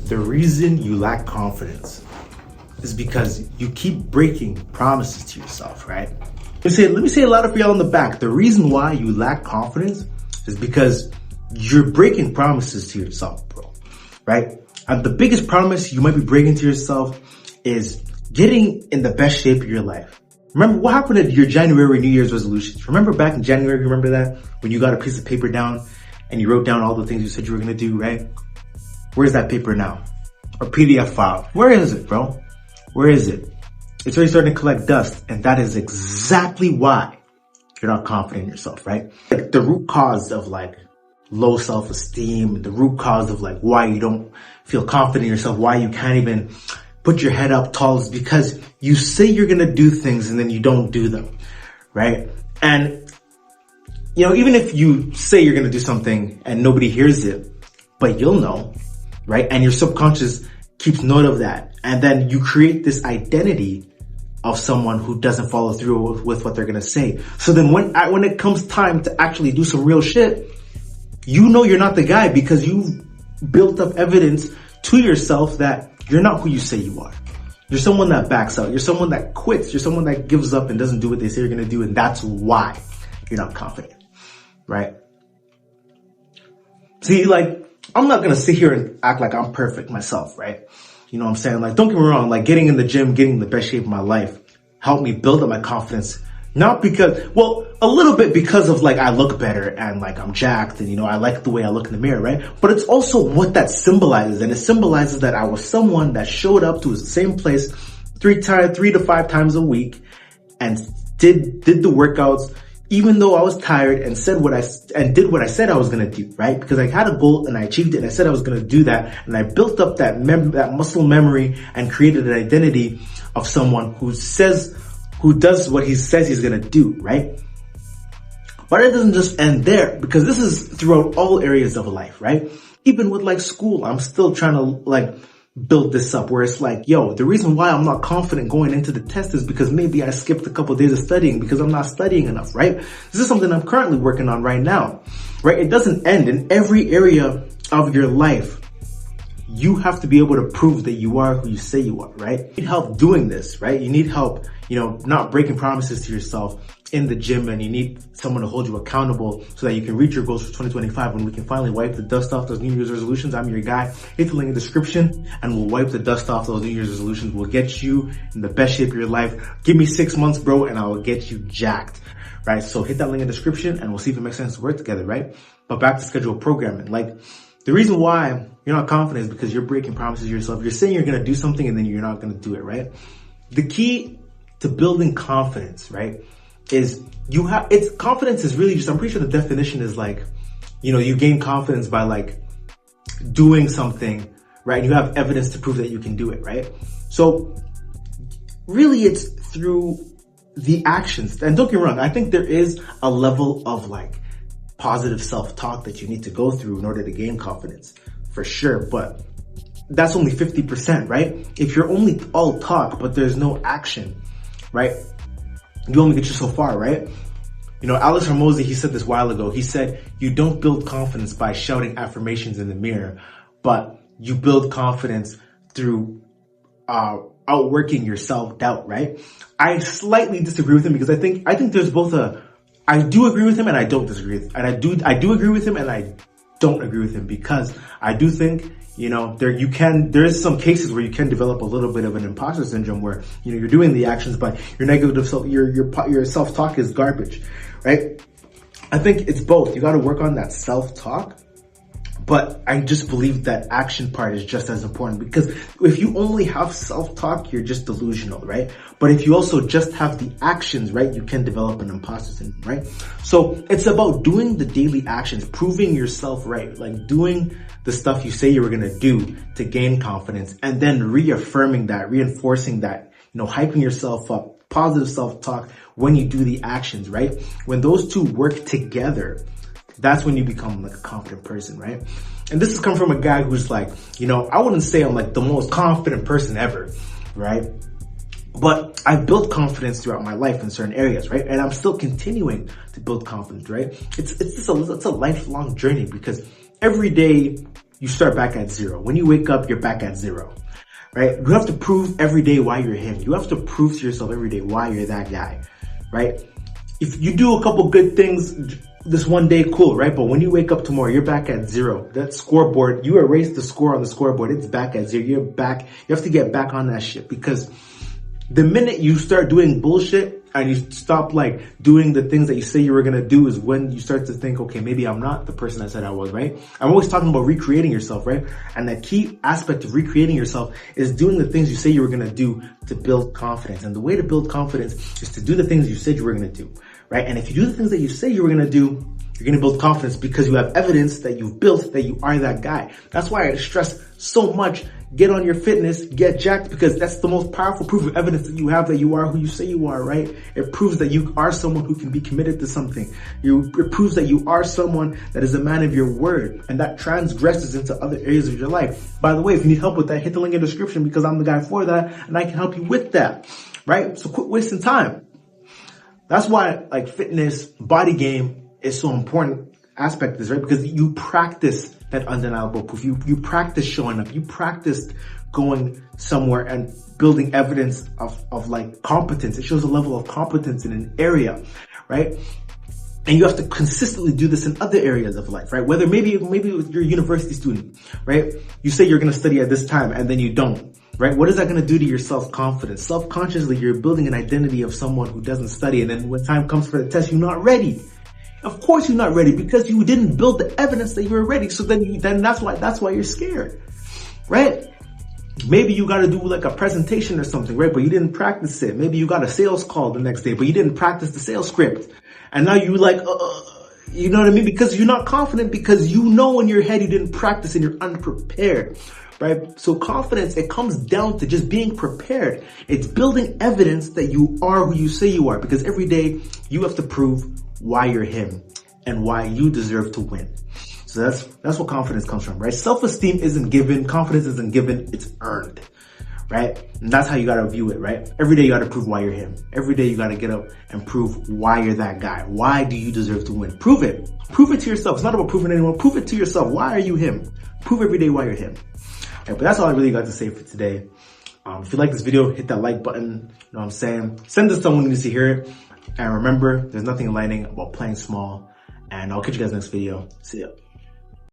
The reason you lack confidence is because you keep breaking promises to yourself, right? Let me say a lot of y'all in the back. The reason why you lack confidence is because you're breaking promises to yourself, bro, right? And the biggest promise you might be breaking to yourself is getting in the best shape of your life. Remember what happened at your January New Year's resolutions? Remember back in January, remember that? When you got a piece of paper down and you wrote down all the things you said you were going to do, right? Where's that paper now? Or PDF file? Where is it, bro? Where is it? It's already starting to collect dust. And that is exactly why you're not confident in yourself, right? Like the root cause of like low self-esteem, the root cause of like why you don't feel confident in yourself, why you can't even put your head up tall is because you say you're going to do things and then you don't do them, right? And, you know, even if you say you're going to do something and nobody hears it, but you'll know, right? And your subconscious keeps note of that. And then you create this identity of someone who doesn't follow through with what they're going to say. So then when it comes time to actually do some real shit, you know you're not the guy because you've built up evidence to yourself that you're not who you say you are. You're someone that backs out. You're someone that quits. You're someone that gives up and doesn't do what they say you're going to do. And that's why you're not confident, right? See, like, I'm not going to sit here and act like I'm perfect myself, right? You know what I'm saying? Like, don't get me wrong. Like, getting in the gym, getting in the best shape of my life helped me build up my confidence. Not because, well, a little bit because of like I look better and like I'm jacked and, you know, I like the way I look in the mirror, right? But it's also what that symbolizes. And it symbolizes that I was someone that showed up to the same place 3 to 5 times a week and did the workouts, even though I was tired, and did what I said I was going to do, right? Because I had a goal and I achieved it and I said I was going to do that. And I built up that muscle memory and created an identity of someone who does what he says he's going to do, right? But it doesn't just end there, because this is throughout all areas of life, right? Even with like school, I'm still trying to like build this up where it's like, yo, the reason why I'm not confident going into the test is because maybe I skipped a couple of days of studying because I'm not studying enough, right? This is something I'm currently working on right now, right? It doesn't end in every area of your life. You have to be able to prove that you are who you say you are, right? You need help doing this, right? You need help, you know, not breaking promises to yourself in the gym, and you need someone to hold you accountable so that you can reach your goals for 2025 when we can finally wipe the dust off those New Year's resolutions. I'm your guy. Hit the link in the description and we'll wipe the dust off those New Year's resolutions. We'll get you in the best shape of your life. Give me 6 months, bro, and I will get you jacked, right? So hit that link in the description and we'll see if it makes sense to work together, right? But back to scheduled programming. Like, the reason why you're not confident is because you're breaking promises to yourself. You're saying you're going to do something and then you're not going to do it, right? The key to building confidence, right, is confidence is really just, I'm pretty sure the definition is like, you know, you gain confidence by like doing something, right? And you have evidence to prove that you can do it, right? So really it's through the actions. And don't get me wrong, I think there is a level of like positive self-talk that you need to go through in order to gain confidence, for sure. But that's only 50%, right? If you're only all talk, but there's no action, right? You only get you so far, right? You know, Alex Hormozy, he said this a while ago. He said, you don't build confidence by shouting affirmations in the mirror, but you build confidence through outworking your self-doubt, right? I slightly disagree with him because I think there's both I do agree with him and I don't disagree with him. And I do agree with him and I don't agree with him, because I do think, you know, there's some cases where you can develop a little bit of an imposter syndrome where, you know, you're doing the actions, but your self-talk is garbage, right? I think it's both. You got to work on that self-talk, but I just believe that action part is just as important, because if you only have self-talk, you're just delusional, right? But if you also just have the actions, right, you can develop an imposter syndrome, right? So it's about doing the daily actions, proving yourself right, like doing the stuff you say you were going to do to gain confidence, and then reaffirming that, reinforcing that, you know, hyping yourself up, positive self-talk when you do the actions, right? When those two work together, that's when you become like a confident person, right? And this has come from a guy who's like, you know, I wouldn't say I'm like the most confident person ever, right? But I've built confidence throughout my life in certain areas, right? And I'm still continuing to build confidence, right? It's a lifelong journey, because every day you start back at zero. When you wake up, you're back at zero, right? You have to prove every day why you're him. You have to prove to yourself every day why you're that guy, right? If you do a couple good things this one day, cool, right? But when you wake up tomorrow, you're back at zero. That scoreboard, you erase the score on the scoreboard. It's back at zero. You're back. You have to get back on that shit, because the minute you start doing bullshit and you stop like doing the things that you say you were going to do is when you start to think, okay, maybe I'm not the person I said I was, right? I'm always talking about recreating yourself, right? And the key aspect of recreating yourself is doing the things you say you were going to do to build confidence. And the way to build confidence is to do the things you said you were going to do, right? And if you do the things that you say you were going to do, you're going to build confidence because you have evidence that you've built that you are that guy. That's why I stress so much, get on your fitness, get jacked, because that's the most powerful proof of evidence that you have that you are who you say you are, right? It proves that you are someone who can be committed to something. It proves that you are someone that is a man of your word, and that transgresses into other areas of your life. By the way, if you need help with that, hit the link in the description, because I'm the guy for that and I can help you with that, right? So quit wasting time. That's why like fitness, body game is so important aspect of this, right? Because you practice that undeniable proof. You practice showing up. You practice going somewhere and building evidence of like competence. It shows a level of competence in an area, right? And you have to consistently do this in other areas of life, right? Whether maybe you're a university student, right? You say you're going to study at this time and then you don't. Right? What is that going to do to your self-confidence? Self-consciously, you're building an identity of someone who doesn't study, and then when time comes for the test, you're not ready. Of course you're not ready, because you didn't build the evidence that you were ready. So then that's why you're scared, right? Maybe you got to do like a presentation or something, right? But you didn't practice it. Maybe you got a sales call the next day, but you didn't practice the sales script. And now you like, you know what I mean? Because you're not confident, because you know in your head you didn't practice and you're unprepared. Right? So confidence, it comes down to just being prepared. It's building evidence that you are who you say you are, because every day you have to prove why you're him and why you deserve to win. So that's what confidence comes from, right? Self-esteem isn't given. Confidence isn't given. It's earned, right? And that's how you got to view it, right? Every day you got to prove why you're him. Every day you got to get up and prove why you're that guy. Why do you deserve to win? Prove it. Prove it to yourself. It's not about proving anyone. Prove it to yourself. Why are you him? Prove every day why you're him. Yeah, but that's all I really got to say for today. If you like this video, hit that like button. You know what I'm saying? Send it to someone who needs to hear it. And remember, there's nothing enlightening about playing small. And I'll catch you guys next video. See ya.